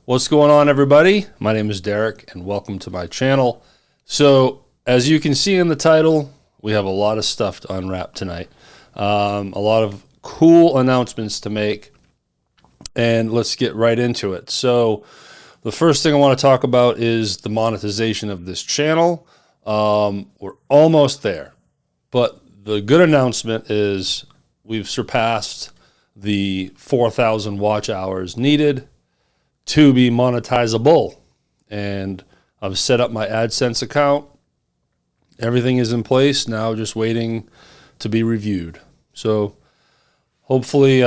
What's going on, everybody? My name is Derek, and welcome to my channel. So, as you can see in the title, we have a lot of stuff to unwrap tonight. A lot of cool announcements to make, and let's get right into it. So, the first thing I want to talk about is the monetization of this channel. We're almost there, but the good announcement is we've surpassed the 4,000 watch hours needed to be monetizable. And I've set up my AdSense account. Everything is in place now, just waiting to be reviewed. So hopefully,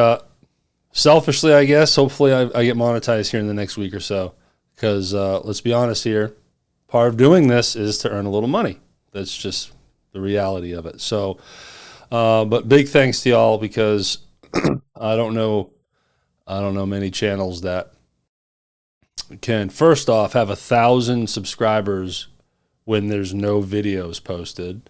selfishly, I guess, hopefully I get monetized here in the next week or so. Because let's be honest here, part of doing this is to earn a little money. That's just the reality of it. So, but big thanks to y'all, because I don't know many channels that can, first off, have 1,000 subscribers when there's no videos posted.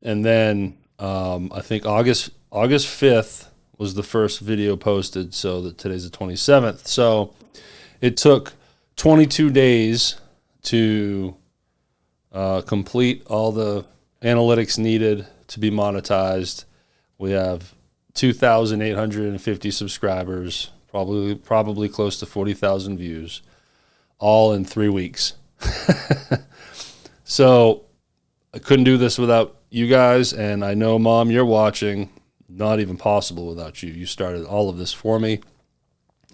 And then I think August 5th was the first video posted, so that today's the 27th. So it took 22 days to complete all the analytics needed to be monetized. We have 2,850 subscribers, probably close to 40,000 views, all in 3 weeks. So I couldn't do this without you guys, and I know, Mom, you're watching. Not even possible without you. You started all of this for me,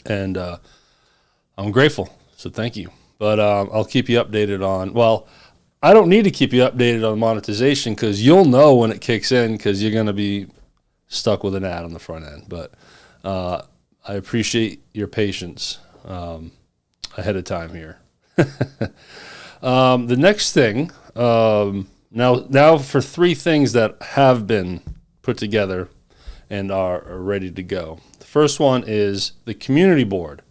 and I'm grateful, so thank you. But I'll keep you updated on, well, I don't need to keep you updated on monetization, because you'll know when it kicks in, because you're going to be stuck with an ad on the front end. But I appreciate your patience ahead of time here. The next thing, now for 3 things that have been put together and are ready to go. The first one is the community board.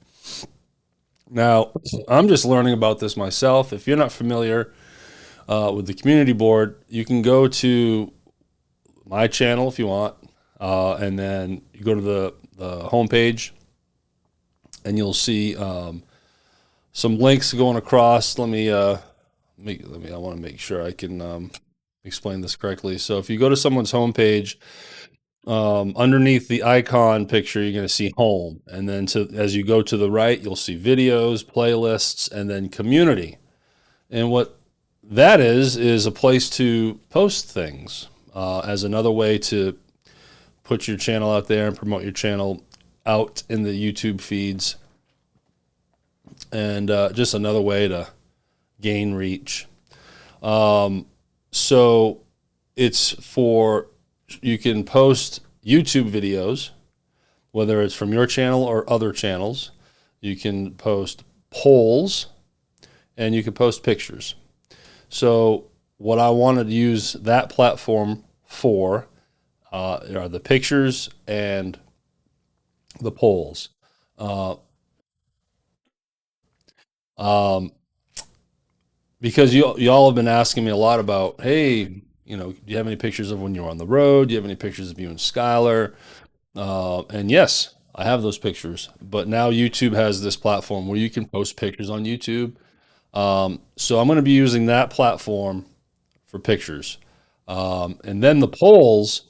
Now, I'm just learning about this myself. If you're not familiar with the community board, you can go to my channel if you want, and then you go to the homepage, and you'll see some links going across. I want to make sure I can explain this correctly. So if you go to someone's homepage, underneath the icon picture, you're going to see home. And then as you go to the right, you'll see videos, playlists, and then community. And what that is a place to post things as another way to put your channel out there and promote your channel out in the YouTube feeds. And just another way to gain reach. So you can post YouTube videos, whether it's from your channel or other channels. You can post polls, and you can post pictures. So what I wanted to use that platform for are the pictures and the polls. Because y'all have been asking me a lot about, hey, do you have any pictures of when you were on the road? Do you have any pictures of you and Skylar? And yes, I have those pictures. But now YouTube has this platform where you can post pictures on YouTube. So I'm going to be using that platform for pictures. And then the polls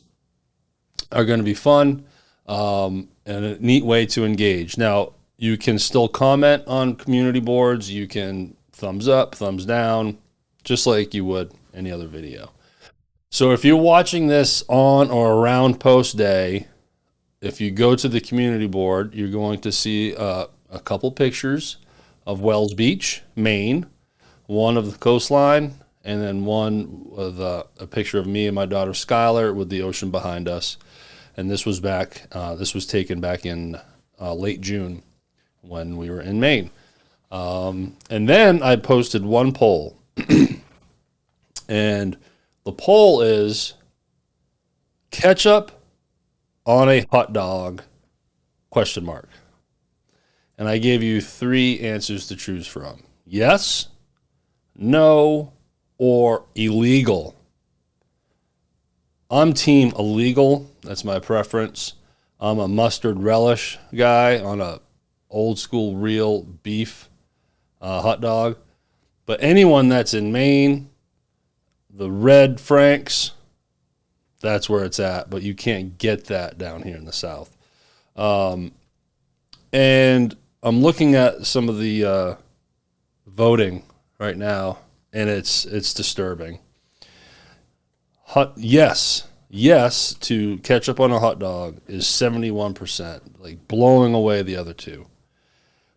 are going to be fun and a neat way to engage. Now, you can still comment on community boards. You can thumbs up, thumbs down, just like you would any other video. So if you're watching this on or around post day, if you go to the community board, you're going to see a couple pictures of Wells Beach, Maine, one of the coastline, and then one with a picture of me and my daughter Skylar with the ocean behind us. And this was taken back in late June when we were in Maine. And then I posted one poll. And the poll is ketchup on a hot dog, ? And I gave you 3 answers to choose from. Yes, no, or illegal. I'm team illegal. That's my preference. I'm a mustard relish guy on a old school real beef hot dog. But anyone that's in Maine, the Red Franks, that's where it's at. But you can't get that down here in the South. And I'm looking at some of the voting right now, and it's disturbing. Yes to ketchup on a hot dog is 71%, like blowing away the other two.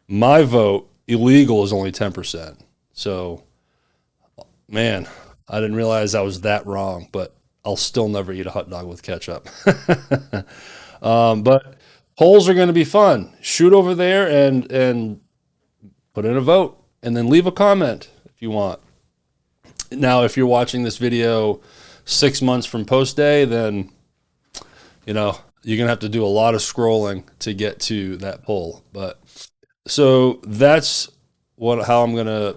My vote, illegal, is only 10%. So, man, I didn't realize I was that wrong, but I'll still never eat a hot dog with ketchup. But polls are going to be fun. Shoot over there and put in a vote, and then leave a comment if you want. Now, if you're watching this video 6 months from post day, then you're gonna have to do a lot of scrolling to get to that poll. But so that's how I'm gonna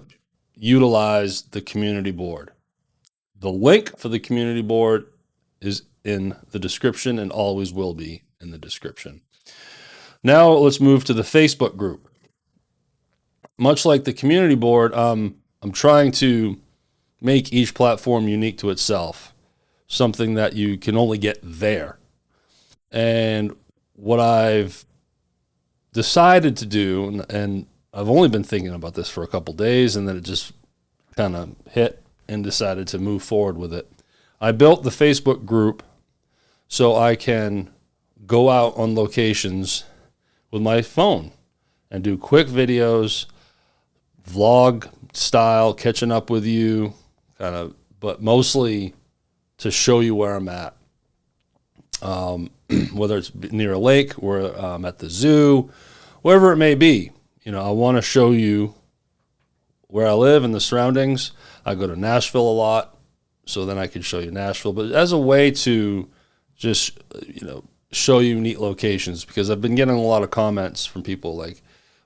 utilize the community board. The link for the community board is in the description and always will be in the description. Now let's move to the Facebook group. Much like the community board, I'm trying to make each platform unique to itself, something that you can only get there. And what I've decided to do, and I've only been thinking about this for a couple days, and then it just kind of hit and decided to move forward with it. I built the Facebook group so I can go out on locations with my phone and do quick videos, vlog style, catching up with you, but mostly to show you where I'm at. Whether it's near a lake or I'm at the zoo, wherever it may be. I want to show you where I live and the surroundings. I go to Nashville a lot, so then I can show you Nashville. But as a way to just, show you neat locations, because I've been getting a lot of comments from people like,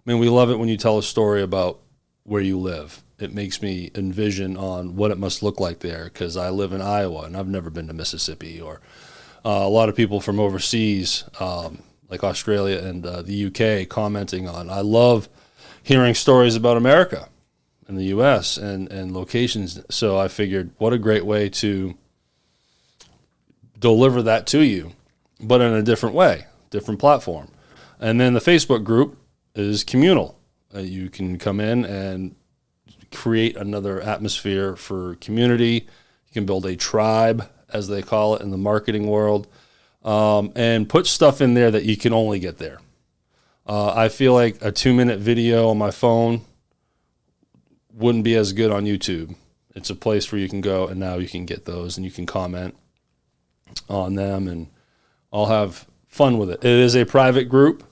we love it when you tell a story about where you live. It makes me envision on what it must look like there, because I live in Iowa and I've never been to Mississippi. Or a lot of people from overseas, like Australia and the UK, commenting on. I love hearing stories about America and the US and locations. So I figured, what a great way to deliver that to you, but in a different way, different platform. And then the Facebook group is communal. You can come in and create another atmosphere for community. You can build a tribe, as they call it in the marketing world, and put stuff in there that you can only get there. I feel like a 2-minute video on my phone wouldn't be as good on YouTube. It's a place where you can go, and now you can get those, and you can comment on them, and I'll have fun with it. It is a private group,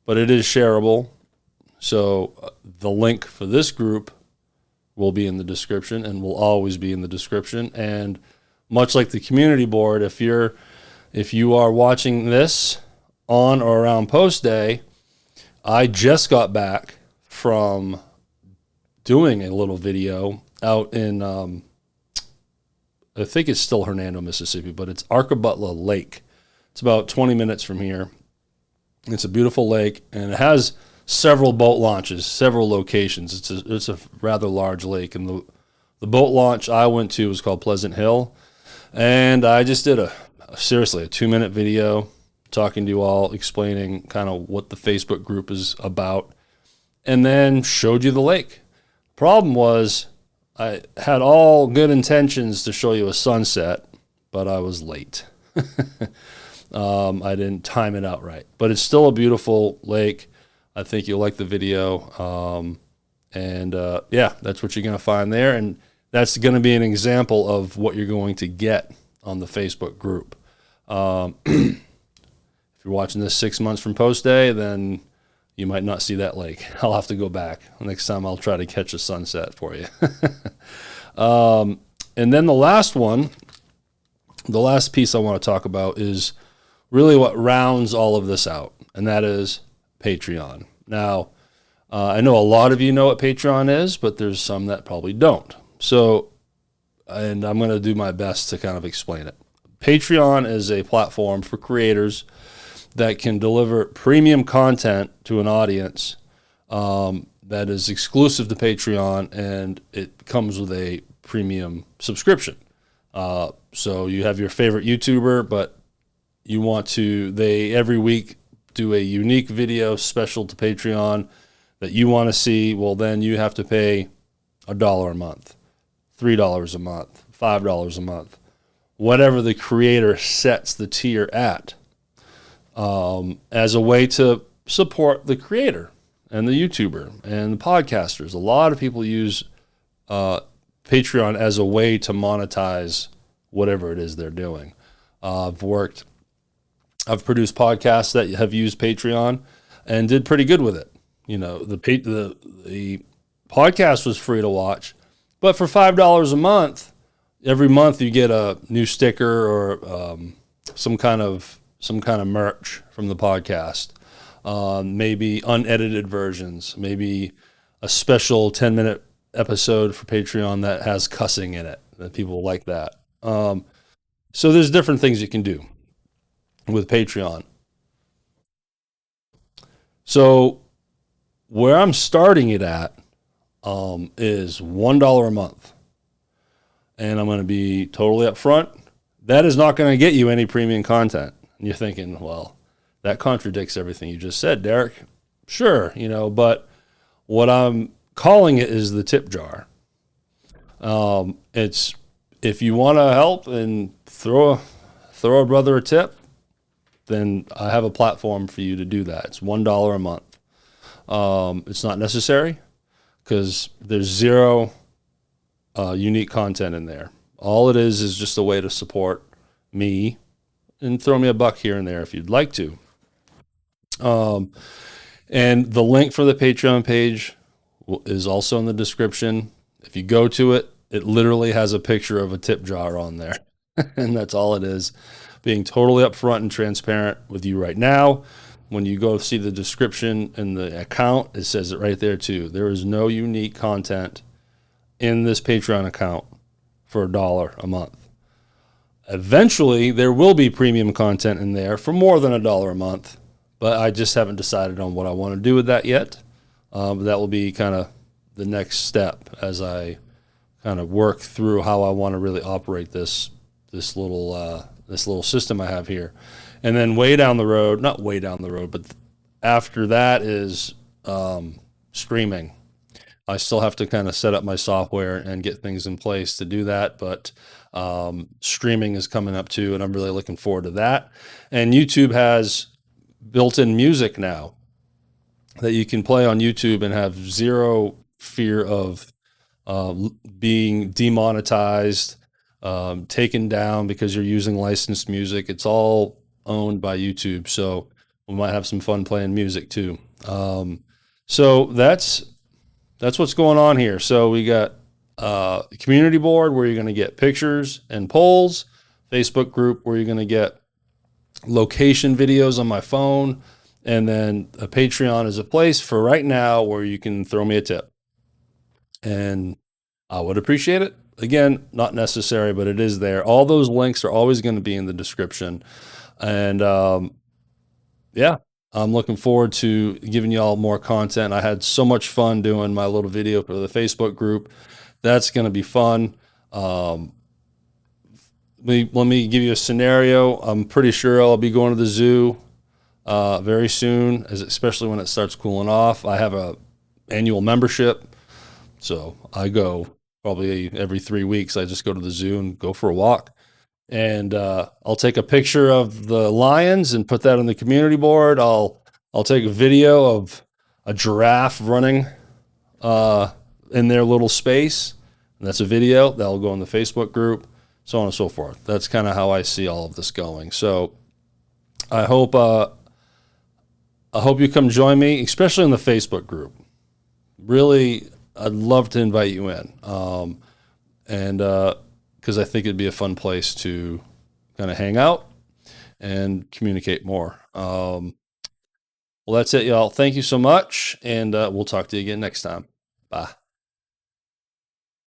but it is shareable. So the link for this group will be in the description and will always be in the description. And much like the community board, if you are watching this on or around post day, I just got back from doing a little video out in, I think it's still Hernando, Mississippi, but it's Arkabutla Lake. It's about 20 minutes from here. It's a beautiful lake, and it has several boat launches, several locations. It's a rather large lake, and the boat launch I went to was called Pleasant Hill, and I just did a 2-minute video talking to you all, explaining kind of what the Facebook group is about, and then showed you the lake. Problem was, I had all good intentions to show you a sunset, but I was late. I didn't time it out right, but it's still a beautiful lake. I think you'll like the video. Yeah, that's what you're going to find there. And that's going to be an example of what you're going to get on the Facebook group. If you're watching this 6 months from post day, then you might not see that lake. I'll have to go back. Next time I'll try to catch a sunset for you. And then the last piece I want to talk about is really what rounds all of this out, and that is Patreon. Now, I know a lot of you know what Patreon is, but there's some that probably don't. So, and I'm going to do my best to kind of explain it. Patreon is a platform for creators that can deliver premium content to an audience that is exclusive to Patreon, and it comes with a premium subscription. So you have your favorite YouTuber, but you want to, they every week do a unique video special to Patreon that you want to see. Well, then you have to pay $1 a month, $3 a month, $5 a month, whatever the creator sets the tier at, as a way to support the creator and the YouTuber and the podcasters. A lot of people use Patreon as a way to monetize whatever it is they're doing. I've produced podcasts that have used Patreon and did pretty good with it. You know, the podcast was free to watch, but for $5 a month, every month you get a new sticker or some kind of merch from the podcast. Maybe unedited versions, maybe a special 10-minute episode for Patreon that has cussing in it. That people like that. So there's different things you can do with Patreon. So where I'm starting it at is $1 a month. And I'm going to be totally upfront. That is not going to get you any premium content. And you're thinking, well, that contradicts everything you just said, Derek. Sure, you know, but what I'm calling it is the tip jar. It's, if you want to help and throw a brother a tip, then I have a platform for you to do that. It's $1 a month. It's not necessary because there's zero unique content in there. All it is just a way to support me and throw me a buck here and there if you'd like to. And the link for the Patreon page is also in the description. If you go to it, it literally has a picture of a tip jar on there. And that's all it is. Being totally upfront and transparent with you right now. When you go see the description in the account, it says it right there too. There is no unique content in this Patreon account for $1 a month. Eventually, there will be premium content in there for more than $1 a month, but I just haven't decided on what I want to do with that yet. But that will be kind of the next step as I kind of work through how I want to really operate this little system I have here. And then way down the road, not way down the road, but after that is streaming. I still have to kind of set up my software and get things in place to do that, but streaming is coming up too, and I'm really looking forward to that. And YouTube has built-in music now that you can play on YouTube and have zero fear of being demonetized, taken down because you're using licensed music. It's all owned by YouTube, so we might have some fun playing music too. So that's what's going on here. So we got a community board where you're going to get pictures and polls, Facebook group where you're going to get location videos on my phone, and then a Patreon is a place for right now where you can throw me a tip. And I would appreciate it. Again, not necessary, but it is there. All those links are always going to be in the description. And yeah, I'm looking forward to giving you all more content. I had so much fun doing my little video for the Facebook group. That's going to be fun. Let me give you a scenario. I'm pretty sure I'll be going to the zoo very soon, especially when it starts cooling off. I have a annual membership, so I go probably every 3 weeks. I just go to the zoo and go for a walk. And I'll take a picture of the lions and put that on the community board. I'll take a video of a giraffe running in their little space, and that's a video that'll go in the Facebook group, so on and so forth. That's kind of how I see all of this going. So I hope you come join me, especially in the Facebook group. Really, I'd love to invite you in, and because I think it'd be a fun place to kind of hang out and communicate more. Well, that's it, y'all. Thank you so much, and we'll talk to you again next time. Bye.